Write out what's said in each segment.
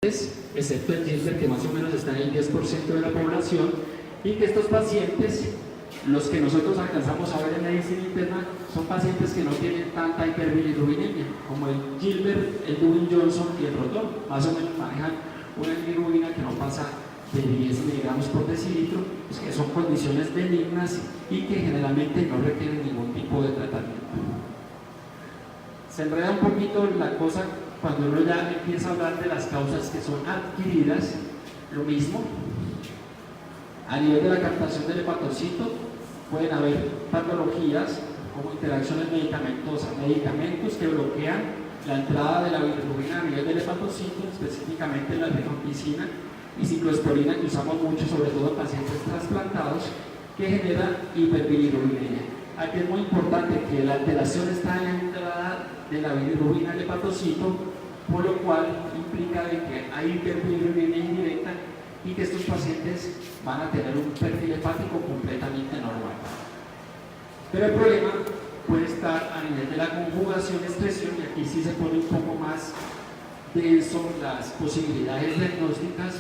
excepto el Gilbert, que más o menos está en el 10% de la población, y que estos pacientes, los que nosotros alcanzamos a ver en medicina interna, son pacientes que no tienen tanta hiperbilirrubinemia, como el Gilbert, el Dwayne Johnson y el Rotor, más o menos manejan una bilirrubina que no pasa de 10 miligramos por decilitro, pues que son condiciones benignas y que generalmente no requieren ningún tipo de tratamiento. Se enreda un poquito la cosa cuando uno ya empieza a hablar de las causas que son adquiridas. Lo mismo, a nivel de la captación del hepatocito pueden haber patologías como interacciones medicamentosas, medicamentos que bloquean la entrada de la bilirrubina a nivel del hepatocito, específicamente la rifampicina y ciclosporina, que usamos mucho sobre todo en pacientes trasplantados, que genera hiperbilirrubinemia. Aquí es muy importante que la alteración está en la entrada de la bilirrubina al hepatocito, por lo cual implica de que hay hiperbilirrubinemia indirecta y que estos pacientes van a tener un perfil hepático completamente normal. Pero el problema puede estar a nivel de la conjugación-excreción, y aquí sí se pone un poco más denso las posibilidades diagnósticas,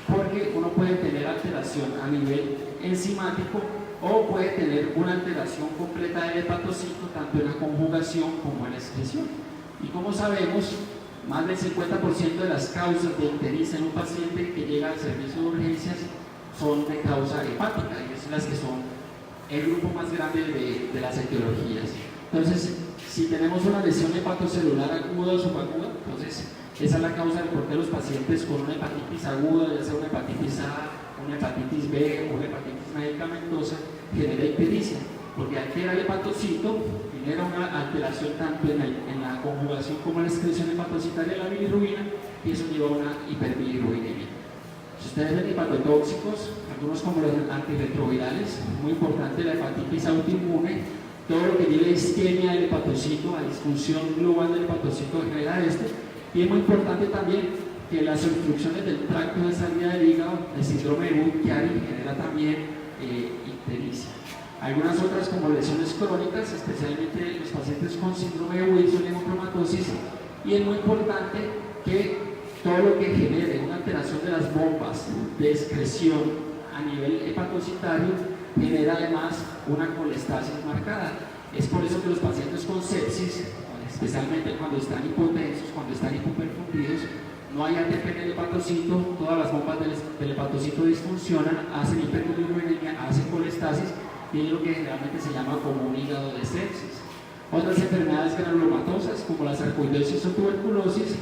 porque uno puede tener alteración a nivel enzimático o puede tener una alteración completa del hepatocito, tanto en la conjugación como en la excreción. Y como sabemos, más del 50% de las causas de ictericia en un paciente que llega al servicio de urgencias son de causa hepática, y son las que son el grupo más grande de las etiologías. Entonces, si tenemos una lesión hepatocelular aguda o subaguda, entonces esa es la causa del por qué los pacientes con una hepatitis aguda, ya sea una hepatitis A, una hepatitis B o una hepatitis medicamentosa, genera ictericia, porque altera el hepatocito, genera una alteración tanto en la conjugación como en la excreción hepatocitaria de la bilirrubina, y eso lleva a una hiperbilirrubinemia. Si ustedes ven hepatotóxicos, algunos como los antirretrovirales, muy importante la hepatitis autoinmune, todo lo que lleve isquemia del hepatocito, a disfunción global del hepatocito genera esto, y es muy importante también que las obstrucciones del tracto de salida del hígado, el síndrome de Budd-Chiari, genera también ictericia. Algunas otras como lesiones crónicas, especialmente los pacientes con síndrome de Wilson y hemocromatosis, y es muy importante que todo lo que genere una alteración de las bombas de excreción a nivel hepatocitario genera además una colestasis marcada. Es por eso que los pacientes con sepsis, especialmente cuando están hipotensos, cuando están hipoperfundidos, no hay ATP en el hepatocito, todas las bombas del hepatocito disfuncionan, hacen hiperbilirubinemia, hacen colestasis, y es lo que generalmente se llama como un hígado de sepsis. Otras enfermedades granulomatosas como la sarcoidosis o tuberculosis,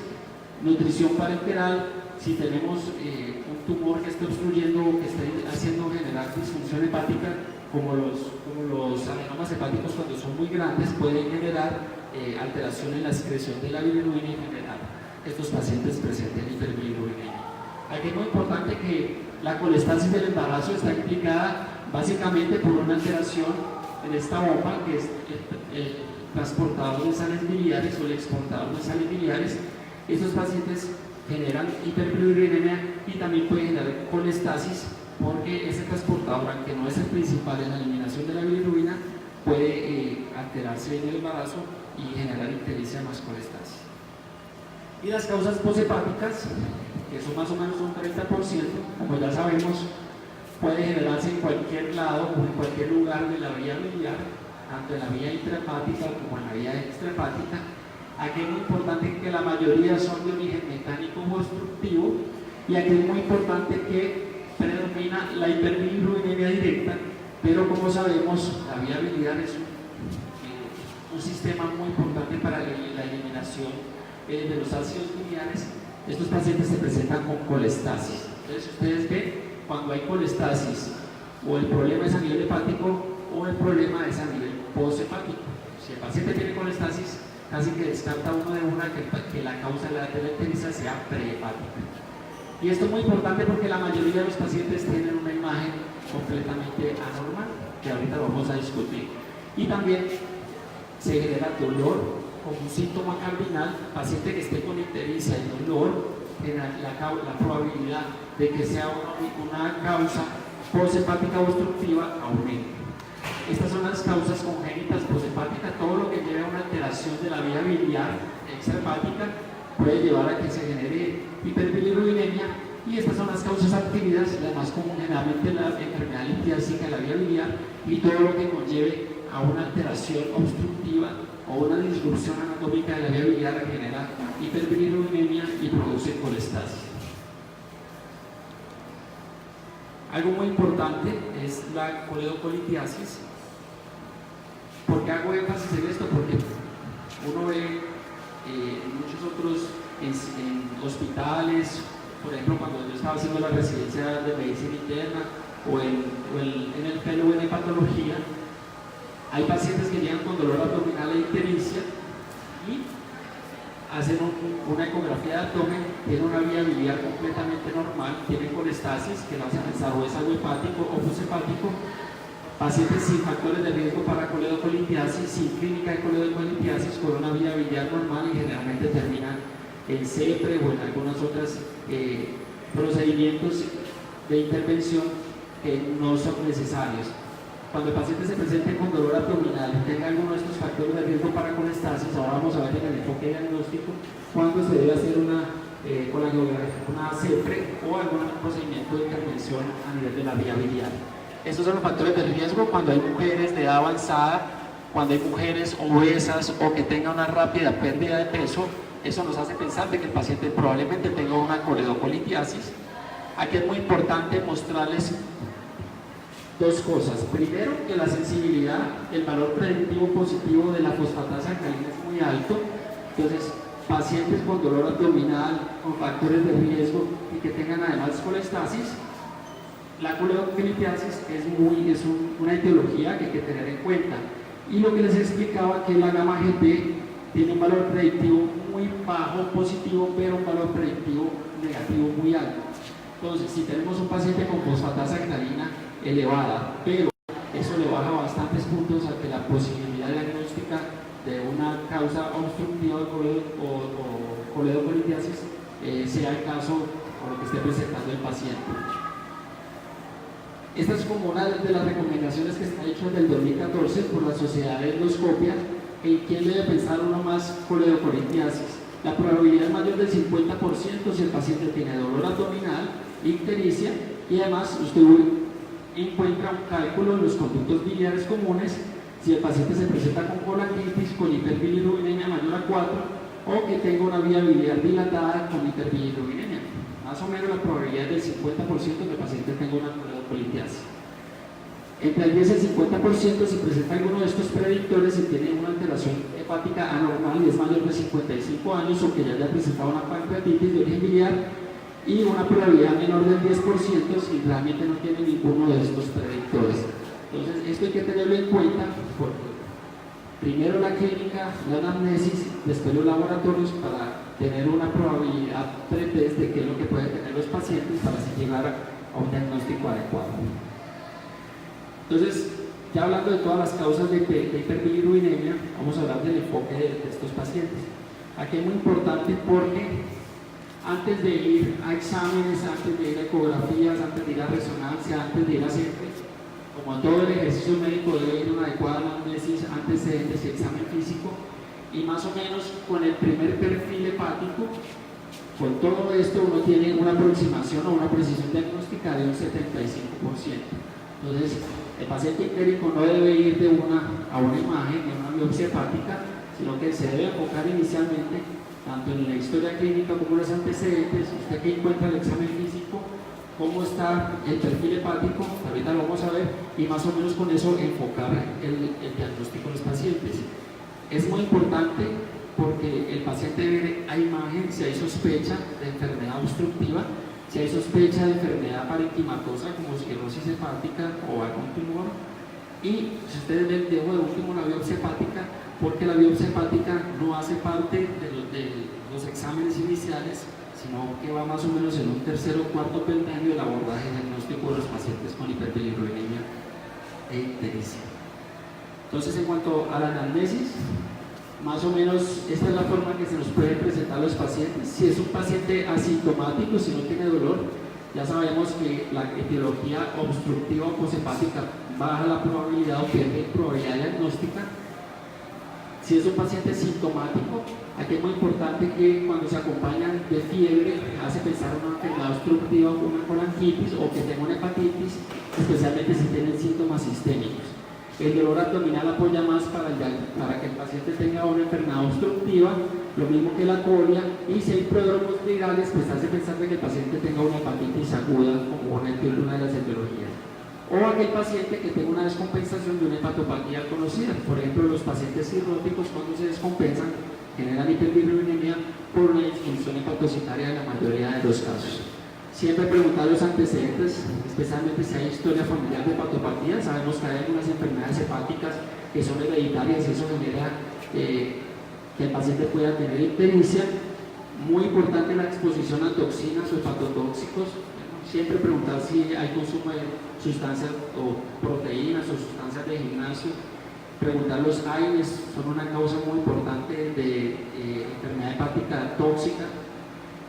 nutrición parenteral, si tenemos un tumor que esté obstruyendo o que esté haciendo generar disfunción hepática, como los adenomas hepáticos cuando son muy grandes, pueden generar alteración en la excreción de la bilirrubina y generar estos pacientes presenten hiperbilirrubinemia. Aquí es muy importante que la colestasis del embarazo está implicada básicamente por una alteración en esta bomba, que es el transportador de sales biliares o el exportador de sales biliares. Estos pacientes generan hiperbilirrubinemia y también pueden generar colestasis, porque ese transportador, aunque no es el principal en la eliminación de la bilirrubina, puede alterarse en el embarazo y generar ictericia más colestasis. Y las causas poshepáticas, que son más o menos un 30%, como ya sabemos, puede generarse en cualquier lado o en cualquier lugar de la vía biliar, tanto en la vía intrahepática como en la vía extrahepática. Aquí es muy importante que la mayoría son de origen mecánico o obstructivo, y aquí es muy importante que predomina la hiperbilirrubinemia directa, pero como sabemos, la vía biliar es un sistema muy importante para la eliminación de los ácidos biliares. Estos pacientes se presentan con colestasis. Entonces ustedes ven, cuando hay colestasis, o el problema es a nivel hepático o el problema es a nivel poshepático. Si el paciente tiene colestasis, casi que descarta uno de una que la causa de la ictericia sea prehepática. Y esto es muy importante porque la mayoría de los pacientes tienen una imagen completamente anormal, que ahorita vamos a discutir. Y también se genera dolor como un síntoma cardinal. Paciente que esté con ictericia y dolor, la probabilidad de que sea una causa poshepática obstructiva aumenta. Estas son las causas congénitas poshepáticas. Todo lo que lleve a una alteración de la vía biliar extrahepática puede llevar a que se genere hiperbilirrubinemia y estas son las causas adquiridas, las más comunes, generalmente la enfermedad litiásica de la vía biliar y todo lo que conlleve a una alteración obstructiva o una disrupción anatómica de la vía biliar que genera hiperbilirubinemia y produce colestasis. Algo muy importante es la coledocolitiasis. ¿Por qué hago énfasis en esto? Porque uno ve en muchos otros en hospitales, por ejemplo, cuando yo estaba haciendo la residencia de medicina interna o en el fellow en hepatología, hay pacientes que llegan con dolor abdominal e ictericia y hacen una ecografía de abdomen, tienen una vía biliar completamente normal, tienen colestasis que lo hacen pensar o es algo hepático o hepático, pacientes sin factores de riesgo para coledocolitiasis, sin clínica de coledocolitiasis, con una vía biliar normal y generalmente terminan en CEPRE o en algunos otros procedimientos de intervención que no son necesarios. Cuando el paciente se presente con dolor abdominal y tenga alguno de estos factores de riesgo para colestasis, ahora vamos a ver en el enfoque diagnóstico cuándo se debe hacer una CEPRE o algún procedimiento de intervención a nivel de la vía biliar. Estos son los factores de riesgo cuando hay mujeres de edad avanzada, cuando hay mujeres obesas o que tengan una rápida pérdida de peso. Eso nos hace pensar de que el paciente probablemente tenga una coledocolitiasis. Aquí es muy importante mostrarles dos cosas. Primero, que la sensibilidad, el valor predictivo positivo de la fosfatasa alcalina es muy alto. Entonces, pacientes con dolor abdominal, con factores de riesgo y que tengan además colestasis, la coledocolitiasis es una etiología que hay que tener en cuenta. Y lo que les explicaba, que la gamma GT tiene un valor predictivo muy bajo positivo, pero un valor predictivo negativo muy alto. Entonces, si tenemos un paciente con fosfatasa alcalina elevada, pero eso le baja bastantes puntos a que la posibilidad diagnóstica de una causa obstructiva o coledocolitiasis sea el caso con lo que esté presentando el paciente. Esta es como una de las recomendaciones que está hecha del 2014 por la Sociedad de Endoscopia en quién debe pensar uno más coledocolitiasis. La probabilidad es mayor del 50% si el paciente tiene dolor abdominal, ictericia y además usted encuentra un cálculo en los conductos biliares comunes si el paciente se presenta con colangitis, con hiperbilirubinemia mayor a 4 o que tenga una vía biliar dilatada con hiperbilirubinemia. Más o menos la probabilidad es del 50% que el paciente tenga una coledocolitiasis. Entre el 10 y el 50% si presenta alguno de estos predictores y tiene una alteración hepática anormal y es mayor de 55 años o que ya haya presentado una pancreatitis de origen biliar, y una probabilidad menor del 10% si realmente no tiene ninguno de estos predictores. Entonces, esto hay que tenerlo en cuenta porque primero la clínica, la anamnesis, después los laboratorios para tener una probabilidad pretest de qué es lo que pueden tener los pacientes para así llegar a un diagnóstico adecuado. Entonces, ya hablando de todas las causas de hiperbilirubinemia, vamos a hablar del enfoque de estos pacientes. Aquí es muy importante porque antes de ir a exámenes, antes de ir a ecografías, antes de ir a resonancia, antes de ir a CEPRE, como todo el ejercicio médico debe ir una adecuada anamnesis, antecedentes y examen físico, y más o menos con el primer perfil hepático, con todo esto uno tiene una aproximación o una precisión diagnóstica de un 75%. Entonces, el paciente ictérico no debe ir de a una imagen, de una biopsia hepática, sino que se debe enfocar inicialmente tanto en la historia clínica como en los antecedentes, usted que encuentra el examen físico, cómo está el perfil hepático, ahorita lo vamos a ver, y más o menos con eso enfocar el diagnóstico de los pacientes. Es muy importante porque el paciente ve a imagen si hay sospecha de enfermedad obstructiva, si hay sospecha de enfermedad parenquimatosa como cirrosis hepática o algún tumor, y si ustedes ven, dejo de último la biopsia hepática, porque la biopsia hepática no hace parte de los exámenes iniciales, sino que va más o menos en un tercer o cuarto peldaño del abordaje diagnóstico de los pacientes con hiperbilirubinemia e ictericia. Entonces, en cuanto a la anamnesis, más o menos esta es la forma que se nos pueden presentar los pacientes. Si es un paciente asintomático, si no tiene dolor, ya sabemos que la etiología obstructiva o poshepática baja la probabilidad o pierde probabilidad diagnóstica. Si es un paciente sintomático, aquí es muy importante que cuando se acompañan de fiebre, hace pensar en una enfermedad obstructiva, una colangitis o que tenga una hepatitis, especialmente si tienen síntomas sistémicos. El dolor abdominal apoya más para que el paciente tenga una enfermedad obstructiva, lo mismo que la colia, y si hay prodromos virales, pues hace pensar que el paciente tenga una hepatitis aguda como una de las etiologías. O aquel paciente que tenga una descompensación de una hepatopatía conocida. Por ejemplo, los pacientes cirróticos, cuando se descompensan, generan hiperbilirubinemia por una disfunción hepatocitaria en la mayoría de los casos. Siempre preguntar los antecedentes, especialmente si hay historia familiar de hepatopatía. Sabemos que hay algunas enfermedades hepáticas que son hereditarias y eso genera que el paciente pueda tener ictericia. Muy importante la exposición a toxinas o hepatotóxicos. Siempre preguntar si hay consumo de sustancias o proteínas o sustancias de gimnasio. Preguntar los AINES, son una causa muy importante de enfermedad hepática tóxica.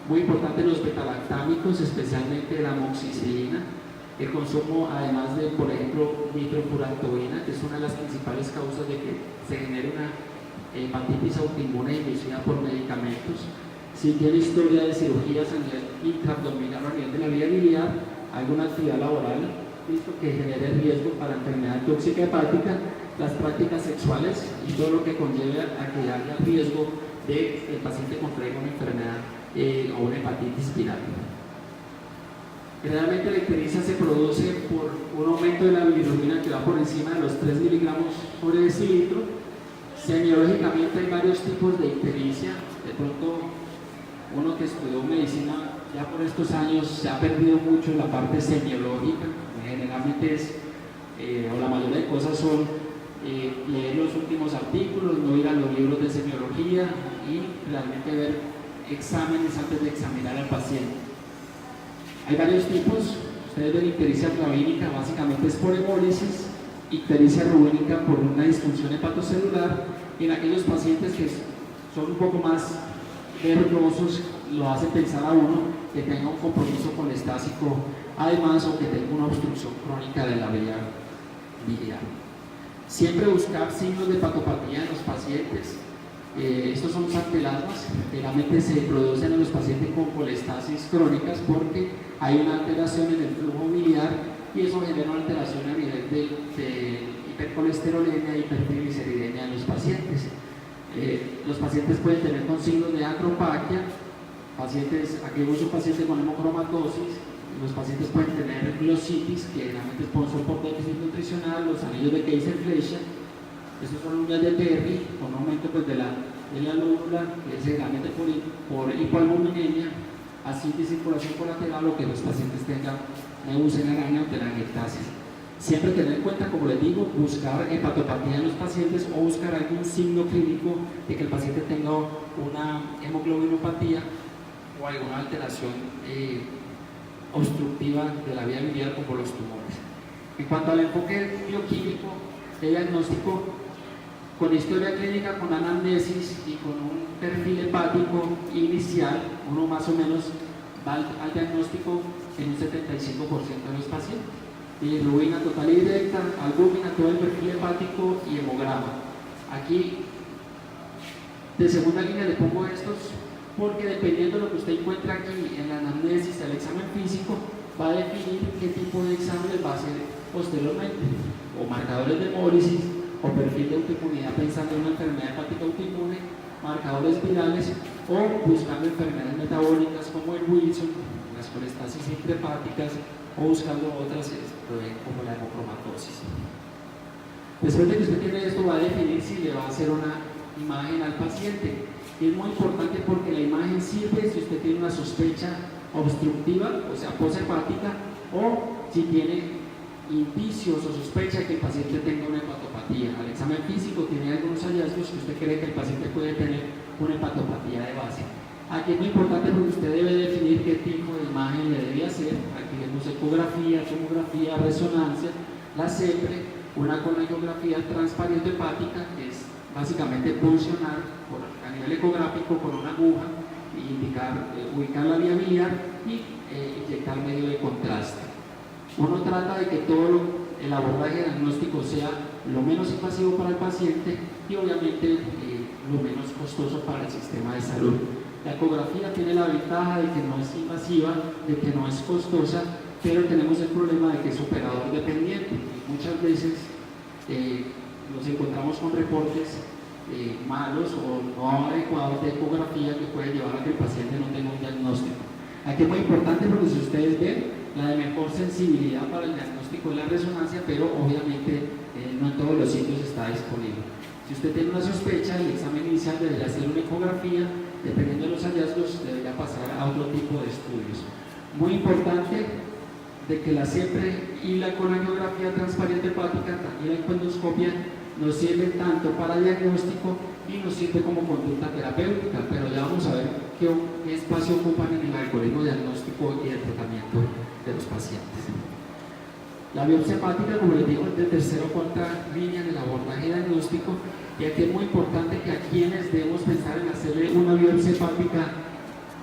Muy importante los betalactámicos, especialmente la amoxicilina. El consumo, además de, por ejemplo, nitrofurantoína, que es una de las principales causas de que se genere una hepatitis autoinmune inducida por medicamentos. Si tiene historia de cirugías a nivel intraabdominal o a nivel de la vía biliar, alguna actividad laboral, visto que genere riesgo para enfermedad tóxica hepática, las prácticas sexuales y todo lo que conlleve a que haya riesgo de que el paciente contraiga una enfermedad o una hepatitis viral. Generalmente la ictericia se produce por un aumento de la bilirrubina que va por encima de los 3 miligramos por decilitro. Semiológicamente hay varios tipos de ictericia. De pronto, uno que estudió medicina ya por estos años se ha perdido mucho en la parte semiológica. Generalmente o la mayoría de cosas son leer los últimos artículos, no ir a los libros de semiología y realmente ver exámenes antes de examinar al paciente. Hay varios tipos. Ustedes ven ictericia ravínica, básicamente es por hemólisis, ictericia rubénica por una disfunción hepatocelular, y en aquellos pacientes que son un poco más verdosos, lo hace pensar a uno que tenga un compromiso colestásico además o que tenga una obstrucción crónica de la vía biliar. Siempre buscar signos de hepatopatía en los pacientes. Estos son santelasmas, generalmente se producen en los pacientes con colestasis crónicas porque hay una alteración en el flujo biliar y eso genera una alteración a nivel de hipercolesterolemia e hipertrigliceridemia en los pacientes. Los pacientes pueden tener con signos de acropaquia, aquí vemos un paciente con hemocromatosis. Los pacientes pueden tener glositis, que generalmente son por déficit nutricional, los anillos de Kaiser-Fleischer. Estos son uñas de Terry, con aumento pues, de la lúnula, que es generalmente por hipoalbuminemia, ascitis y circulación colateral, o que los pacientes tengan neumonía o telangiectasis. Siempre tener en cuenta, como les digo, buscar hepatopatía en los pacientes o buscar algún signo clínico de que el paciente tenga una hemoglobinopatía o alguna alteración obstructiva de la vía biliar como los tumores. En cuanto al enfoque bioquímico de diagnóstico, con historia clínica, con anamnesis y con un perfil hepático inicial, uno más o menos va al diagnóstico en un 75% de los pacientes. Bilirrubina total y directa, albúmina, todo el perfil hepático y hemograma. Aquí, de segunda línea le pongo estos porque dependiendo de lo que usted encuentra aquí en la anamnesis, el examen físico va a definir qué tipo de exámenes va a hacer posteriormente, o marcadores de hemólisis, o perfil de autoinmunidad pensando en una enfermedad hepática autoinmune, marcadores virales, o buscando enfermedades metabólicas como el Wilson, las colestasis intrahepáticas, o buscando otras como la hemocromatosis. Después de que usted tiene esto, va a definir si le va a hacer una imagen al paciente. Y es muy importante porque la imagen sirve si usted tiene una sospecha obstructiva, o sea, poshepática, o si tiene indicios o sospecha de que el paciente tenga una hepatopatía. Al examen físico tiene algunos hallazgos que usted cree que el paciente puede tener una hepatopatía de base. Aquí es muy importante porque usted debe definir qué tipo de imagen le debe hacer. Aquí vemos ecografía, tomografía, resonancia, la CEPRE, una conangiografía transparente hepática, que es básicamente funcionar a nivel ecográfico con una aguja y ubicar la vía biliar y inyectar medio de contraste. Uno trata de que todo el abordaje diagnóstico sea lo menos invasivo para el paciente y obviamente lo menos costoso para el sistema de salud. La ecografía tiene la ventaja de que no es invasiva, de que no es costosa, pero tenemos el problema de que es operador dependiente. Muchas veces nos encontramos con reportes malos o no adecuados de ecografía que pueden llevar a que el paciente no tenga un diagnóstico. Aquí es muy importante porque si ustedes ven, la de mejor sensibilidad para el diagnóstico es la resonancia, pero obviamente no en todos los sitios está disponible. Si usted tiene una sospecha, el examen inicial debería ser una ecografía, dependiendo de los hallazgos debería pasar a otro tipo de estudios. Muy importante de que la siempre y la colangiografía transparente hepática y la endoscopia nos sirven tanto para diagnóstico y nos sirve como conducta terapéutica, pero ya vamos a ver qué espacio ocupan en el algoritmo diagnóstico y el tratamiento de los pacientes. La biopsia hepática, como les digo, es de tercera o cuarta línea en el abordaje diagnóstico, y aquí es muy importante que a quienes debemos pensar en hacerle una biopsia hepática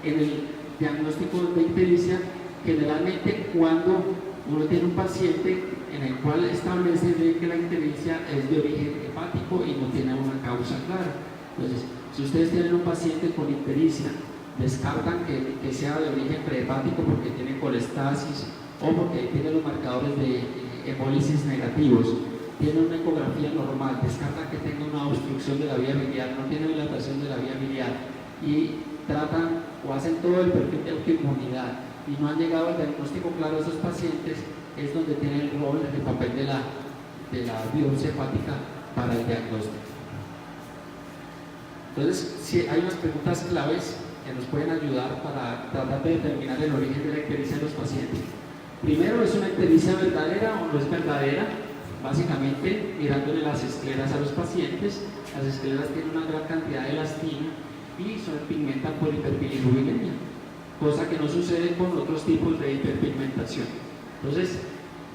en el diagnóstico de ictericia, generalmente cuando uno tiene un paciente en el cual establece que la ictericia es de origen hepático y no tiene una causa clara. Entonces, si ustedes tienen un paciente con ictericia, descartan que sea de origen prehepático porque tiene colestasis o porque tiene los marcadores de hemólisis negativos, tiene una ecografía normal, descartan que tenga una obstrucción de la vía biliar, no tiene dilatación de la vía biliar y tratan o hacen todo el perfil de autoinmunidad y no han llegado al diagnóstico claro de esos pacientes, es donde tiene el rol, el papel de la biopsia hepática para el diagnóstico. Entonces, si hay unas preguntas claves que nos pueden ayudar para tratar de determinar el origen de la ictericia de los pacientes. Primero, ¿es una ictericia verdadera o no es verdadera? Básicamente, mirándole las escleras a los pacientes. Las escleras tienen una gran cantidad de elastina y se pigmentan por hiperbilirubinemia, cosa que no sucede con otros tipos de hiperpigmentación. Entonces,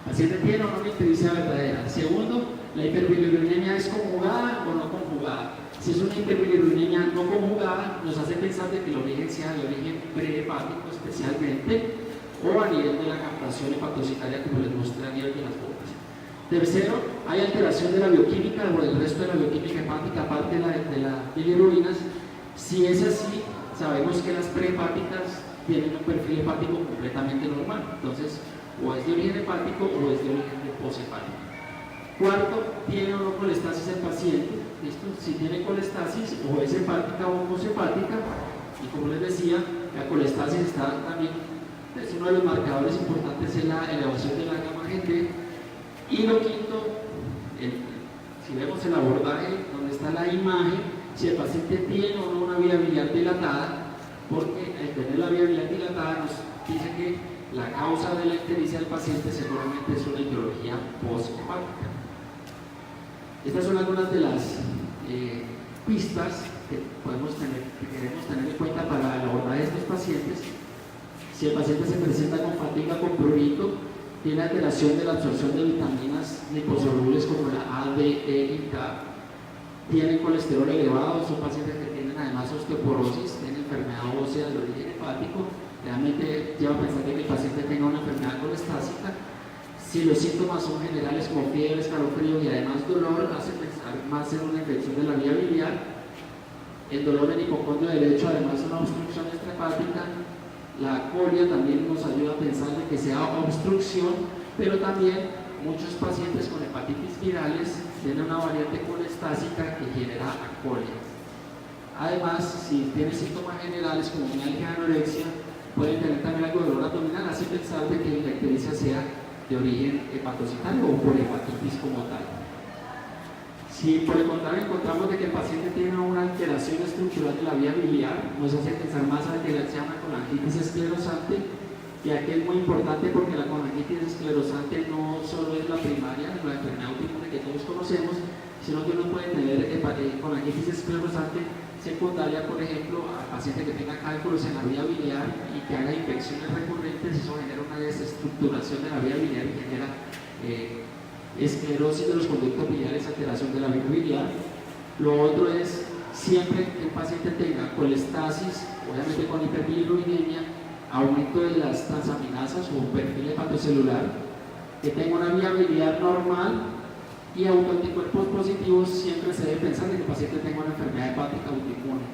¿el paciente tiene o no una ictericia verdadera? Segundo, ¿la hiperbilirubinemia es conjugada o no conjugada? Si es una hiperbilirubinemia no conjugada, nos hace pensar de que el origen sea de origen prehepático especialmente, o a nivel de la captación hepatocitaria, como les mostré a nivel de las bombas. Tercero, hay alteración de la bioquímica o del resto de la bioquímica hepática, aparte de las bilirubinas. Si es así, sabemos que las prehepáticas tienen un perfil hepático completamente normal. Entonces, o es de origen hepático o es de origen poshepático. Cuarto, ¿tiene o no colestasis el paciente? ¿Listo? Si tiene colestasis, o es hepática o poshepática, y como les decía, la colestasis está también, es uno de los marcadores importantes en la elevación de la gamma GT. Y lo quinto, si vemos el abordaje donde está la imagen, si el paciente tiene o no una vía biliar dilatada, porque al tener la vía biliar dilatada nos dice que la causa de la ictericia del paciente seguramente es una etiología poshepática. Estas son algunas de las pistas que queremos tener en cuenta para el abordaje de estos pacientes. Si el paciente se presenta con fatiga, con prurito, tiene alteración de la absorción de vitaminas liposolubles como la A, D, E y K, tienen colesterol elevado, son pacientes que tienen además osteoporosis, tienen enfermedad ósea de origen hepático, realmente lleva a pensar que el paciente tenga una enfermedad colestásica. Si los síntomas son generales como fiebre, escalofrío y además dolor, hace pensar más en una infección de la vía biliar. El dolor en hipocondrio derecho, además una obstrucción extrahepática. La colia también nos ayuda a pensar de que sea obstrucción, pero también muchos pacientes con hepatitis virales tienen una variante colestásica que genera acolia. Además, si tiene síntomas generales como mialgia, anorexia, pueden tener también algo de dolor abdominal, hace pensar de que la ictericia sea de origen hepatocitario o por hepatitis como tal. Si por el contrario encontramos de que el paciente tiene una alteración estructural de la vía biliar, nos hace pensar más en que se llama colangitis esclerosante, y aquí es muy importante porque la colangitis esclerosante no solo es la primaria, la enfermedad autoinmune que todos conocemos, sino que uno puede tener colangitis esclerosante secundaria, por ejemplo, al paciente que tenga cálculos en la vía biliar y que haga infecciones recurrentes. Eso genera una desestructuración de la vía biliar y genera esclerosis de los conductos biliares, alteración de la vía biliar. Lo otro es siempre que un paciente tenga colestasis, obviamente con hiperbilirubinemia, aumento de las transaminasas o un perfil hepatocelular, que tenga una vía biliar normal y autoanticuerpos positivos, siempre se debe pensar que el paciente tenga una enfermedad hepática autoinmune.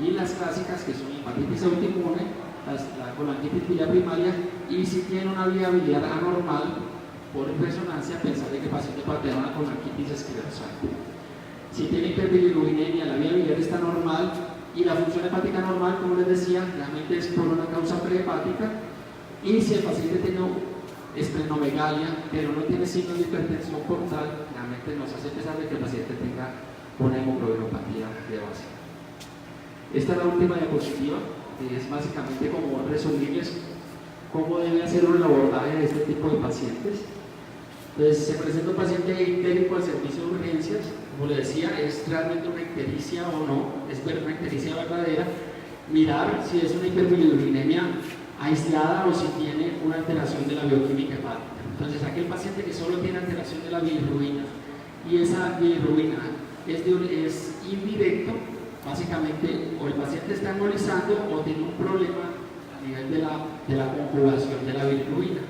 y las clásicas, que son hepatitis autoinmune, la colangitis biliar primaria, y si tiene una vía biliar anormal, por resonancia pensar que el paciente puede tener una colangitis esclerosal. Si tiene hiperbilirubinemia, la vía biliar está normal y la función hepática normal, como les decía, realmente es por una causa prehepática. Y si el paciente tiene esplenomegalia, pero no tiene signos de hipertensión portal, realmente nos hace pensar de que el paciente tenga una hemoglobinopatía de base. Esta es la última diapositiva, que es básicamente como resumirles cómo debe hacer un abordaje de este tipo de pacientes. Entonces, se presenta un paciente ictérico al servicio de urgencias, como le decía, es realmente una ictericia o no, es una ictericia verdadera, mirar si es una hiperbilirubinemia aislada o si tiene una alteración de la bioquímica hepática. Entonces, aquel paciente que solo tiene alteración de la bilirrubina y esa bilirrubina es indirecto, básicamente o el paciente está embolizando o tiene un problema a nivel de la conjugación de la bilirrubina.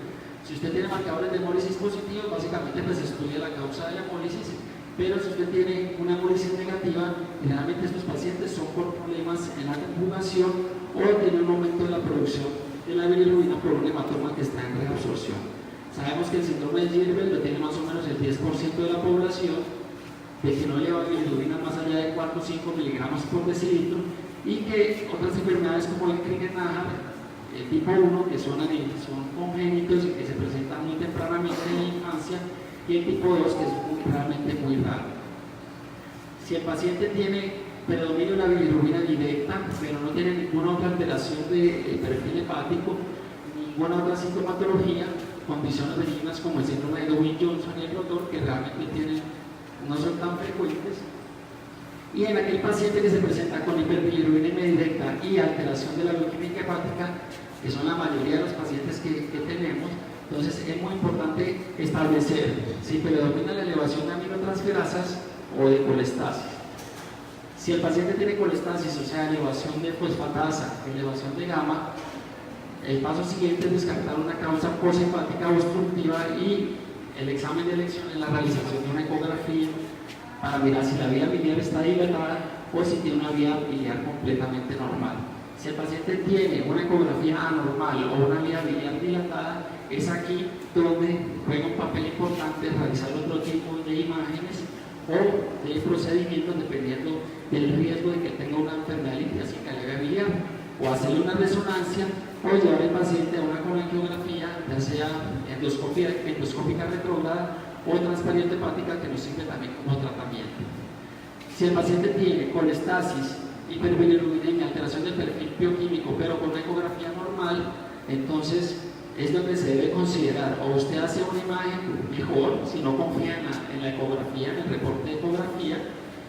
Si usted tiene marcadores de hemólisis positivos, básicamente pues estudia la causa de la hemólisis, pero si usted tiene una hemólisis negativa, generalmente estos pacientes son por problemas en la conjugación o tienen un aumento de la producción de la bilirrubina por un hematoma que está en reabsorción. Sabemos que el síndrome de Gilbert lo tiene más o menos el 10% de la población, de que no lleva bilirrubina más allá de 4 o 5 miligramos por decilitro, y que otras enfermedades como el Crigler-Najjar tipo 1, que son congénitos y que se presentan muy tempranamente en la infancia, y el tipo 2, que es realmente muy raro. Si el paciente tiene predominio de la bilirrubina directa, pero no tiene ninguna otra alteración de perfil hepático, ninguna otra sintomatología, condiciones benignas como el síndrome de Ewing-Johnson y el rotor, que realmente no son tan frecuentes, y en aquel paciente que se presenta con hiperbilirubinemia directa y alteración de la bioquímica hepática, que son la mayoría de los pacientes que tenemos, entonces es muy importante establecer si predomina la elevación de aminotransferasas o de colestasis. Si el paciente tiene colestasis, o sea, elevación de fosfatasa, elevación de gamma, el paso siguiente es descartar una causa poshepática obstructiva y el examen de elección es la realización de una ecografía para mirar si la vía biliar está dilatada o si tiene una vía biliar completamente normal. Si el paciente tiene una ecografía anormal o una vía biliar dilatada, es aquí donde juega un papel importante realizar otro tipo de imágenes o de procedimientos dependiendo del riesgo de que tenga una enfermedad linfática leve biliar, o hacerle una resonancia o llevar al paciente a una colangiografía, ya sea endoscópica retrógrada o transparente hepática, que nos sirve también como tratamiento. Si el paciente tiene colestasis, hiperbilirubinemia, alteración del perfil bioquímico, pero con una ecografía normal, entonces es donde se debe considerar, o usted hace una imagen mejor, si no confía en la ecografía, en el reporte de ecografía,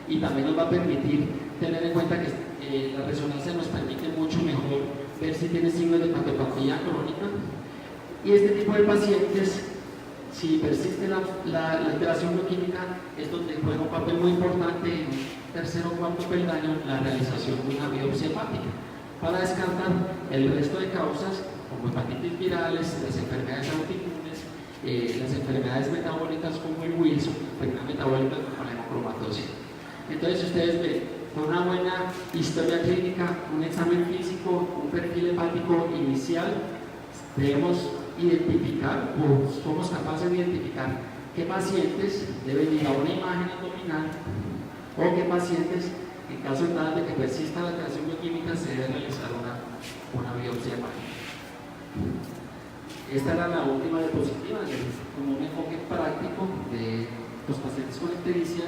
y también nos va a permitir tener en cuenta que la resonancia nos permite mucho mejor ver si tiene signos de patopatía crónica. Y este tipo de pacientes, si persiste la alteración bioquímica, es donde juega un papel muy importante en tercer o cuarto peldaño la realización de una biopsia hepática para descartar el resto de causas como hepatitis virales, las enfermedades autoinmunes, las enfermedades metabólicas como el Wilson, enfermedad metabólica como la hemocromatosis. Entonces ustedes ven, con una buena historia clínica, un examen físico, un perfil hepático inicial, debemos identificar o somos capaces de identificar qué pacientes deben ir a una imagen abdominal o qué pacientes, en caso tal de que persista la alteración bioquímica, se debe realizar una biopsia hepática. Esta era la última diapositiva, como un enfoque práctico de los pacientes con ictericia.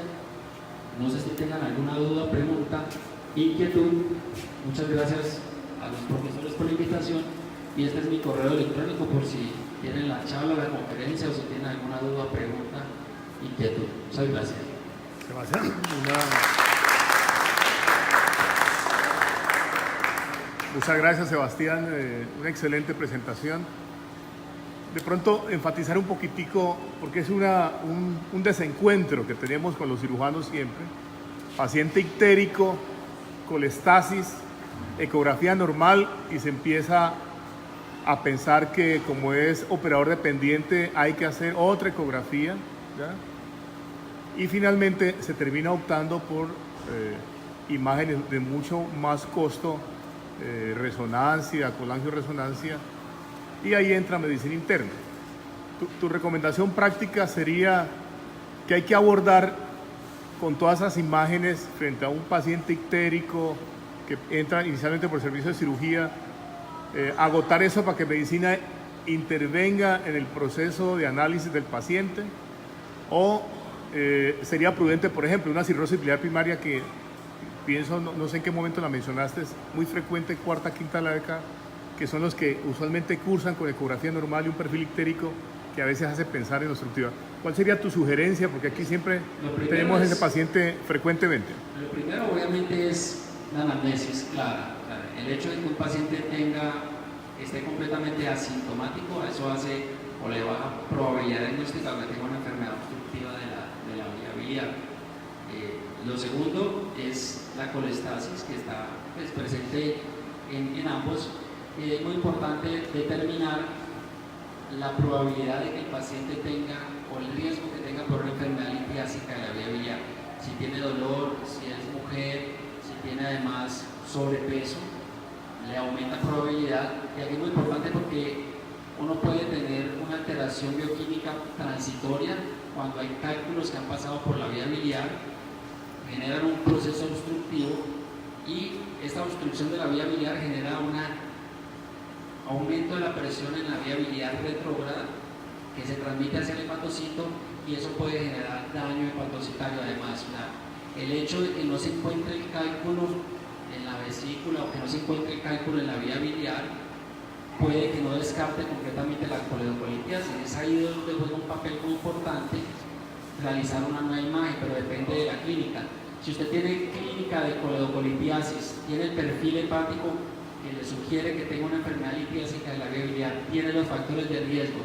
No sé si tengan alguna duda, pregunta, inquietud. Muchas gracias a los profesores por la invitación, y este es mi correo electrónico por si tienen la charla, la conferencia, o si tienen alguna duda, pregunta, inquietud. Muchas gracias. Sebastián, muchas gracias, Sebastián, una excelente presentación. De pronto enfatizar un poquitico, porque es un desencuentro que tenemos con los cirujanos siempre. Paciente ictérico, colestasis, ecografía normal, y se empieza a pensar que como es operador dependiente hay que hacer otra ecografía, ¿ya? Y finalmente se termina optando por imágenes de mucho más costo, resonancia, colangioresonancia, y ahí entra medicina interna. Tu recomendación práctica sería que hay que abordar con todas esas imágenes frente a un paciente ictérico que entra inicialmente por servicio de cirugía, agotar eso para que medicina intervenga en el proceso de análisis del paciente, o sería prudente, por ejemplo, una cirrosis biliar primaria que pienso, no sé en qué momento la mencionaste, es muy frecuente, cuarta, quinta de la década, que son los que usualmente cursan con ecografía normal y un perfil ictérico que a veces hace pensar en obstructiva. ¿Cuál sería tu sugerencia? Porque aquí siempre tenemos ese paciente frecuentemente. Lo primero, obviamente, es la anamnesis clara. El hecho de que un paciente esté completamente asintomático, eso hace o le baja probabilidad diagnóstica de que tenga una enfermedad obstructiva de la vía biliar. Lo segundo es la colestasis, que está presente en ambos. Es muy importante determinar la probabilidad de que el paciente tenga, o el riesgo que tenga por una enfermedad litiásica de la vía biliar. Si tiene dolor, si es mujer, si tiene además sobrepeso, le aumenta probabilidad. Y aquí es muy importante porque uno puede tener una alteración bioquímica transitoria cuando hay cálculos que han pasado por la vía biliar, generan un proceso obstructivo, y esta obstrucción de la vía biliar genera un aumento de la presión en la vía biliar retrógrada que se transmite hacia el hepatocito, y eso puede generar daño hepatocitario. Además, el hecho de que no se encuentre el cálculo en la vesícula o que no se encuentre el cálculo en la vía biliar puede que no descarte completamente la coledocolitiasis. Es ahí donde juega un papel muy importante realizar una nueva imagen, pero depende de la clínica. Si usted tiene clínica de coledocolitiasis, tiene el perfil hepático que le sugiere que tenga una enfermedad litiásica de la vía biliar, tiene los factores de riesgo,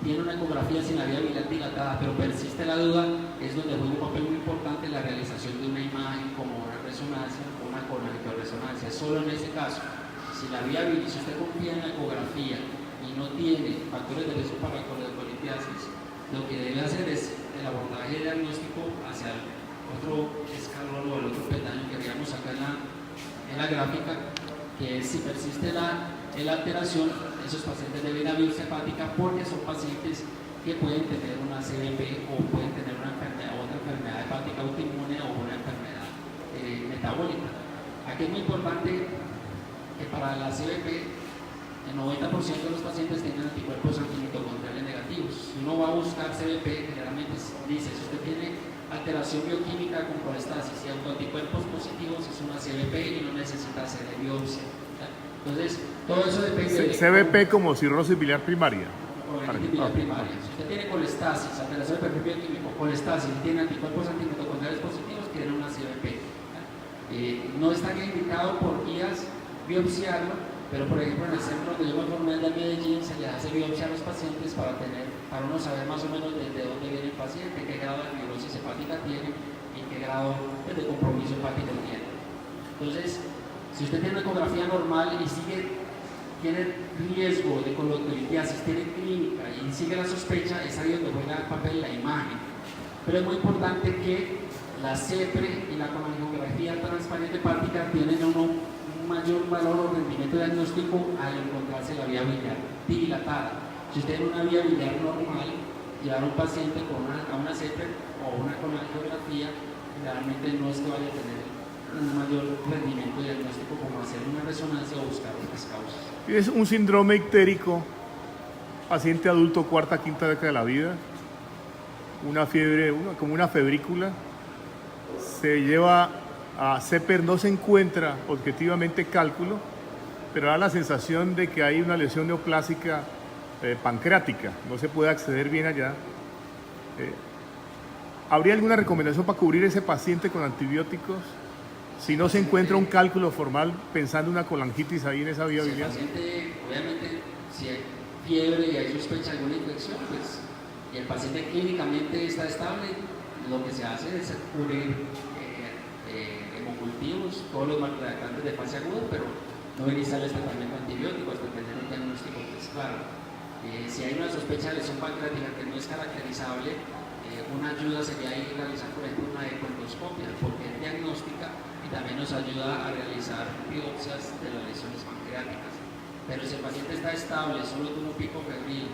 tiene una ecografía sin la vía biliar dilatada, pero persiste la duda, es donde juega un papel muy importante la realización de una imagen como una resonancia o una colangioresonancia. Solo en ese caso, si la vía biliar, si usted confía en la ecografía y no tiene factores de riesgo para la coledocolitiasis, lo que debe hacer es el abordaje diagnóstico hacia el otro escalón o el otro peldaño que veíamos acá en la gráfica, que es si persiste la alteración, esos pacientes deben ir a biopsia hepática, porque son pacientes que pueden tener una CVP o pueden tener una enfermedad, otra enfermedad hepática autoinmune o una enfermedad metabólica. Aquí es muy importante que para la CVP el 90% de los pacientes tienen anticuerpos antimitocondriales negativos. Si uno va a buscar CVP, generalmente dice, si usted tiene alteración bioquímica con colestasis y autoanticuerpos positivos, es una CVP y no necesita hacer biopsia. Entonces, todo eso depende de... CVP como cirrosis biliar primaria. Biliar primaria. Si usted tiene colestasis, alteración del perfil bioquímico, colestasis y tiene anticuerpos antimitocondriales positivos, tiene una CVP. No está indicado por guías biopsiarlo, pero por ejemplo en el centro donde yo me formé de Medellín se le hace biopsia a los pacientes para uno saber más o menos desde dónde viene el paciente, qué grado de fibrosis hepática tiene y qué grado de compromiso hepático tiene. Entonces, si usted tiene una ecografía normal y tiene riesgo de coledocolitiasis, tiene clínica y sigue la sospecha, es ahí donde juega el papel la imagen. Pero es muy importante que la CEPRE y la colangiografía transparente hepática tienen un mayor valor o rendimiento diagnóstico al encontrarse la vía biliar dilatada. Si usted tiene una vía biliar normal, llevar a un paciente a una CEPRE o una colangiografía, realmente no es que vaya a tener un mayor rendimiento diagnóstico como hacer una resonancia o buscar otras causas. Es un síndrome ictérico, paciente adulto, cuarta, quinta década de la vida, una fiebre, como una febrícula, se lleva a CEPER, no se encuentra objetivamente cálculo, pero da la sensación de que hay una lesión neoplásica pancreática, no se puede acceder bien allá. ¿Habría alguna recomendación para cubrir ese paciente con antibióticos si no se encuentra un cálculo formal pensando en una colangitis ahí en esa vía biliar? Si el paciente, obviamente, si hay fiebre y hay sospecha de alguna infección, pues, y el paciente clínicamente está estable, lo que se hace es cubrir hemocultivos, todos los maltratantes de fase aguda, pero no iniciar el tratamiento antibiótico hasta tener un diagnóstico que es claro. Si hay una sospecha de lesión pancreática que no es caracterizable, una ayuda sería ir a realizar, por ejemplo, una ecoendoscopia, porque es diagnóstica y también nos ayuda a realizar biopsias de las lesiones pancreáticas. Pero si el paciente está estable, solo tuvo un pico febril,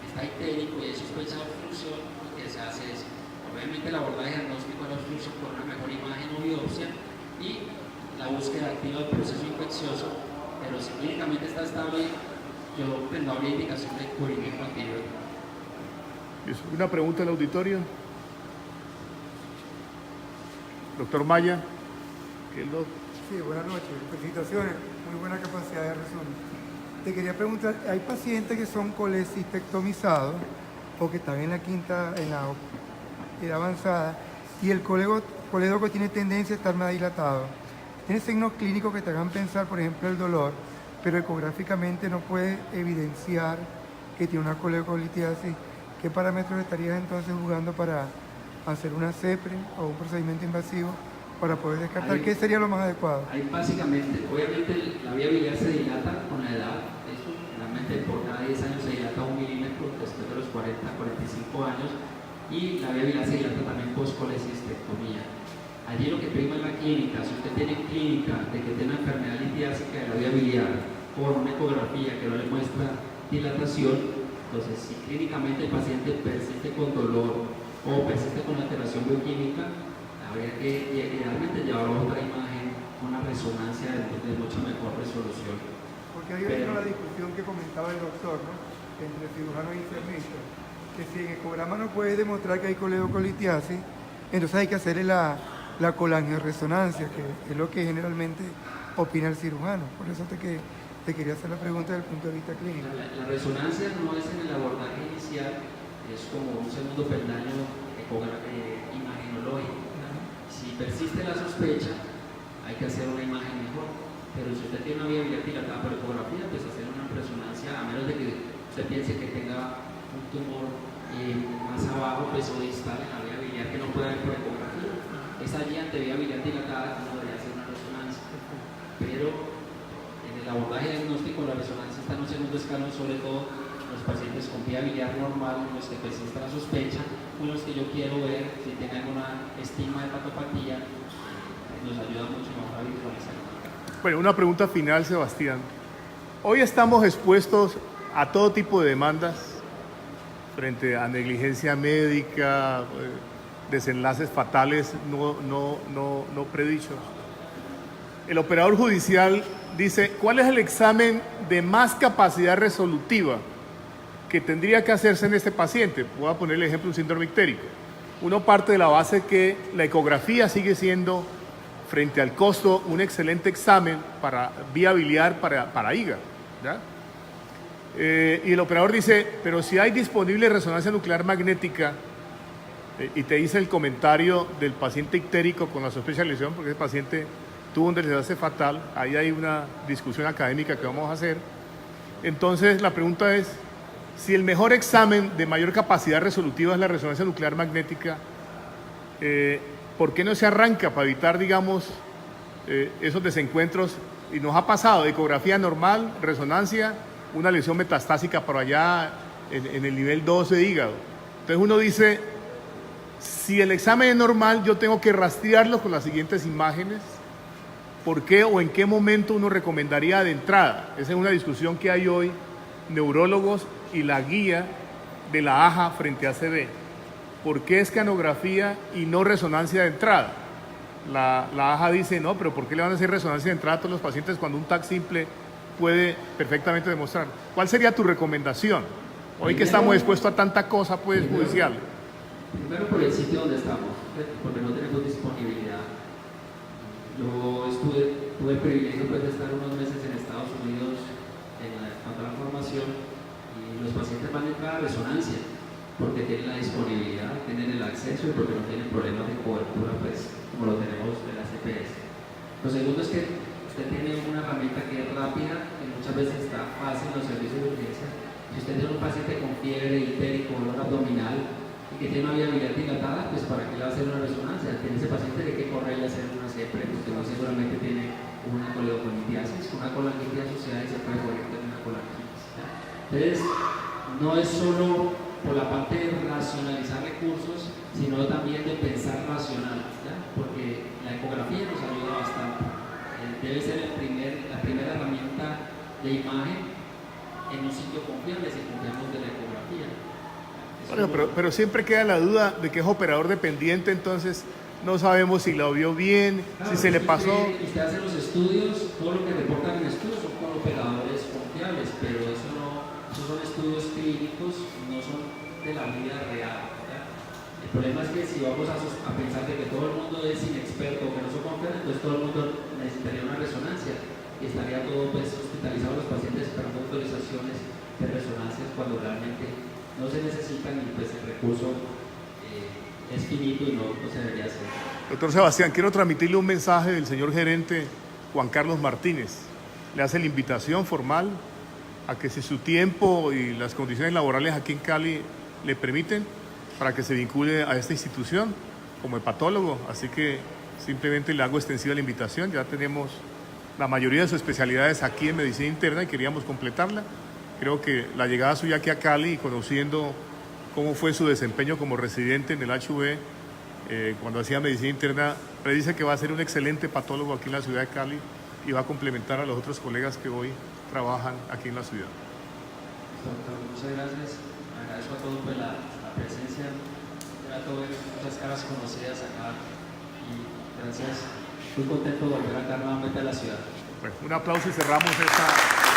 está itérico y hay sospecha de obstrucción, lo que se hace es, obviamente, el abordaje diagnóstico de la obstrucción con una mejor imagen o biopsia y la búsqueda activa del proceso infeccioso. Pero si clínicamente está estable, yo pues, no habría indicación de cubrimiento antibiótico. ¿Una pregunta del auditorio? Doctor Maya. Sí, buenas noches. Felicitaciones. Muy buena capacidad de resumen. Te quería preguntar, ¿hay pacientes que son colecistectomizados o que están en la edad avanzada y el colédoco tiene tendencia a estar más dilatado? ¿Tiene signos clínicos que te hagan pensar, por ejemplo, el dolor, pero ecográficamente no puede evidenciar que tiene una coledocolitiasis? ¿Qué parámetros estarías entonces jugando para hacer una CEPRE o un procedimiento invasivo para poder descartar? ¿Qué sería lo más adecuado? Ahí básicamente, obviamente la vía biliar se dilata con la edad, eso realmente por cada 10 años se dilata 1 milímetro después de los 40, 45 años, y la vía biliar se dilata también post-colecistectomía. Allí lo que prima es la clínica. Si usted tiene clínica de que tiene una enfermedad litiásica de la vía biliar con una ecografía que no le muestra dilatación, entonces si clínicamente el paciente persiste con dolor o persiste con alteración bioquímica, habría que idealmente llevar otra imagen, una resonancia de mucha mejor resolución. Porque hay la discusión que comentaba el doctor, ¿no?, entre cirujano y internista, que si en ecograma no puede demostrar que hay coledocolitiasis, entonces hay que hacerle la colangioresonancia, que es lo que generalmente opina el cirujano. Por eso te quería hacer la pregunta desde el punto de vista clínico. La resonancia no es en el abordaje inicial, es como un segundo peldaño imagenológico. Si persiste la sospecha, hay que hacer una imagen mejor. Pero si usted tiene una vía biliar dilatada por ecografía, pues hacer una resonancia, a menos de que usted piense que tenga un tumor más abajo, peso distal en la vía biliar que no pueda ver por ecografía. Es allí ante vía biliar dilatada que uno debería hacer una resonancia. Pero en el abordaje diagnóstico la resonancia está en un segundo escalón, sobre todo los pacientes con vía biliar normal, en los que persiste la sospecha, o los que yo quiero ver si tienen alguna estima de patopatía, nos ayuda mucho mejor a visualizar. Bueno, una pregunta final, Sebastián. Hoy estamos expuestos a todo tipo de demandas frente a negligencia médica, desenlaces fatales no predichos. El operador judicial dice, ¿cuál es el examen de más capacidad resolutiva que tendría que hacerse en este paciente? Voy a poner el ejemplo de un síndrome ictérico. Uno parte de la base que la ecografía sigue siendo, frente al costo, un excelente examen para vía biliar para hígado, ¿ya? Y el operador dice, pero si hay disponible resonancia nuclear magnética, y te dice el comentario del paciente ictérico con la sospecha de lesión, porque ese paciente tuvo un desenlace fatal, ahí hay una discusión académica que vamos a hacer. Entonces la pregunta es, si el mejor examen de mayor capacidad resolutiva es la resonancia nuclear magnética, ¿por qué no se arranca para evitar, digamos, esos desencuentros? Y nos ha pasado, ecografía normal, resonancia, una lesión metastásica por allá en el nivel 2 de hígado. Entonces uno dice, si el examen es normal, yo tengo que rastrearlo con las siguientes imágenes. ¿Por qué o en qué momento uno recomendaría de entrada? Esa es una discusión que hay hoy, neurólogos y la guía de la AJA frente a ACV. ¿Por qué escanografía y no resonancia de entrada? La AJA dice, no, pero ¿por qué le van a hacer resonancia de entrada a todos los pacientes cuando un TAC simple puede perfectamente demostrar? ¿Cuál sería tu recomendación? Hoy que estamos expuestos a tanta cosa, pues, judicial. Primero por el sitio donde estamos, porque no tenemos disponibilidad. Yo tuve el privilegio pues, de estar unos meses en Estados Unidos en cuanto a la formación, y los pacientes van a entrar a resonancia porque tienen la disponibilidad, tienen el acceso y porque no tienen problemas de cobertura, pues, como lo tenemos de la CPS. Lo segundo es que usted tiene una herramienta que es rápida, que muchas veces está fácil en los servicios de urgencia. Si usted tiene un paciente con fiebre, itérico, dolor abdominal y que tiene una vía biliar dilatada, pues ¿para qué le va a hacer una resonancia? Tiene ese paciente que hay que correrle a hacer una CEPRE, porque no seguramente tiene una coledocolitiasis, una colangitis asociada y se puede convertir en una colangitis. Entonces, no es solo por la parte de racionalizar recursos, sino también de pensar racional, ¿ya? Porque la ecografía nos ayuda bastante. Debe ser la primera herramienta de imagen en un sitio confiable si confiamos de la ecografía. Bueno, pero siempre queda la duda de que es operador dependiente, entonces no sabemos si lo vio bien, claro, si se le pasó. Usted hace los estudios, todo lo que reportan en estudios son con operadores confiables, pero esos son estudios clínicos, no son de la vida real, ¿verdad? El problema es que si vamos a pensar de que todo el mundo es inexperto o que no son confiables, entonces todo el mundo necesitaría una resonancia y estaría todo pues, hospitalizado los pacientes esperando autorizaciones de resonancias cuando realmente no se necesitan y pues el recurso es finito y no se debería hacer. Doctor Sebastián, quiero transmitirle un mensaje del señor gerente Juan Carlos Martínez. Le hace la invitación formal a que si su tiempo y las condiciones laborales aquí en Cali le permiten, para que se vincule a esta institución como hepatólogo. Así que simplemente le hago extensiva la invitación. Ya tenemos la mayoría de sus especialidades aquí en medicina interna y queríamos completarla. Creo que la llegada suya aquí a Cali y conociendo cómo fue su desempeño como residente en el HV cuando hacía medicina interna, predice que va a ser un excelente patólogo aquí en la ciudad de Cali y va a complementar a los otros colegas que hoy trabajan aquí en la ciudad. Doctor, muchas gracias. Agradezco a todos por la presencia. Grato ver muchas caras conocidas acá y gracias. Muy contento de volver acá nuevamente a la ciudad. Bueno, un aplauso y cerramos esta...